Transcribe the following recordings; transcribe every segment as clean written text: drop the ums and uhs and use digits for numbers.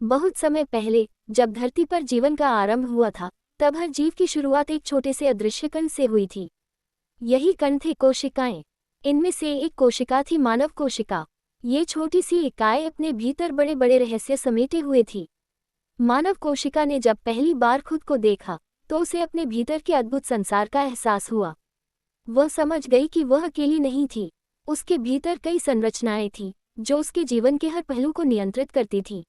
बहुत समय पहले, जब धरती पर जीवन का आरंभ हुआ था, तब हर जीव की शुरुआत एक छोटे से अदृश्य कण से हुई थी। यही कण थे कोशिकाएं। इनमें से एक कोशिका थी मानव कोशिका। ये छोटी सी इकाई अपने भीतर बड़े बड़े रहस्य समेटे हुए थी। मानव कोशिका ने जब पहली बार खुद को देखा, तो उसे अपने भीतर के अद्भुत संसार का एहसास हुआ। वह समझ गई कि वह अकेली नहीं थी। उसके भीतर कई संरचनाएं थीं, जो उसके जीवन के हर पहलू को नियंत्रित करती थीं।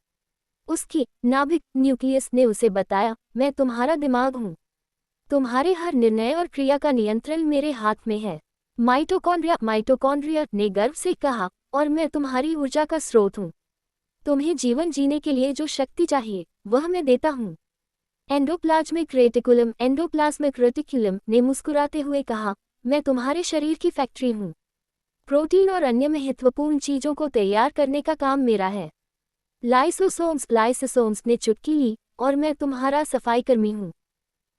उसकी नाभिक न्यूक्लियस ने उसे बताया, मैं तुम्हारा दिमाग हूँ। तुम्हारे हर निर्णय और क्रिया का नियंत्रण मेरे हाथ में है। माइटोकॉन्ड्रिया ने गर्व से कहा, और मैं तुम्हारी ऊर्जा का स्रोत हूँ। तुम्हें जीवन जीने के लिए जो शक्ति चाहिए, वह मैं देता हूँ। एंडोप्लाज्मिक रेटिकुलम ने मुस्कुराते हुए कहा, मैं तुम्हारे शरीर की फैक्ट्री हूँ। प्रोटीन और अन्य महत्वपूर्ण चीजों को तैयार करने का काम मेरा है। लाइसोसोम्स ने चुटकी ली, और मैं तुम्हारा सफाईकर्मी हूँ।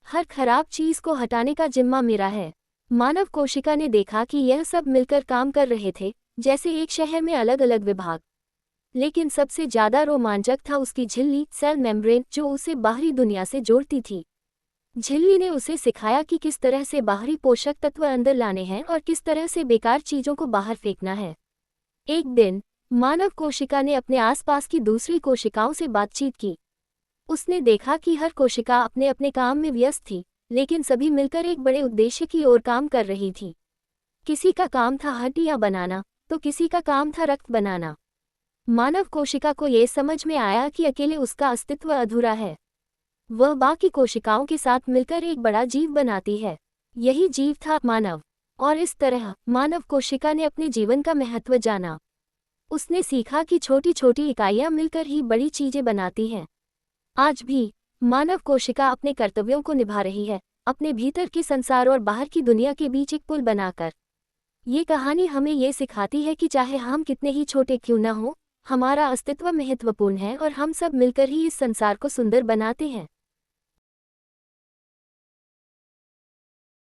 हर खराब चीज को हटाने का जिम्मा मेरा है। मानव कोशिका ने देखा कि यह सब मिलकर काम कर रहे थे, जैसे एक शहर में अलग अलग विभाग। लेकिन सबसे ज्यादा रोमांचक था उसकी झिल्ली, सेल मेम्ब्रेन, जो उसे बाहरी दुनिया से जोड़ती थी। झिल्ली ने उसे सिखाया कि किस तरह से बाहरी पोषक तत्व अंदर लाने हैं और किस तरह से बेकार चीजों को बाहर फेंकना है। एक दिन मानव कोशिका ने अपने आसपास की दूसरी कोशिकाओं से बातचीत की। उसने देखा कि हर कोशिका अपने अपने काम में व्यस्त थी, लेकिन सभी मिलकर एक बड़े उद्देश्य की ओर काम कर रही थी। किसी का काम था हड्डियां बनाना, तो किसी का काम था रक्त बनाना। मानव कोशिका को यह समझ में आया कि अकेले उसका अस्तित्व अधूरा है। वह बाकी कोशिकाओं के साथ मिलकर एक बड़ा जीव बनाती है। यही जीव था मानव। और इस तरह मानव कोशिका ने अपने जीवन का महत्व जाना। उसने सीखा कि छोटी छोटी इकाइयां मिलकर ही बड़ी चीजें बनाती हैं। आज भी मानव कोशिका अपने कर्तव्यों को निभा रही है, अपने भीतर के संसार और बाहर की दुनिया के बीच एक पुल बनाकर। ये कहानी हमें ये सिखाती है कि चाहे हम कितने ही छोटे क्यों न हों, हमारा अस्तित्व महत्वपूर्ण है और हम सब मिलकर ही इस संसार को सुंदर बनाते हैं।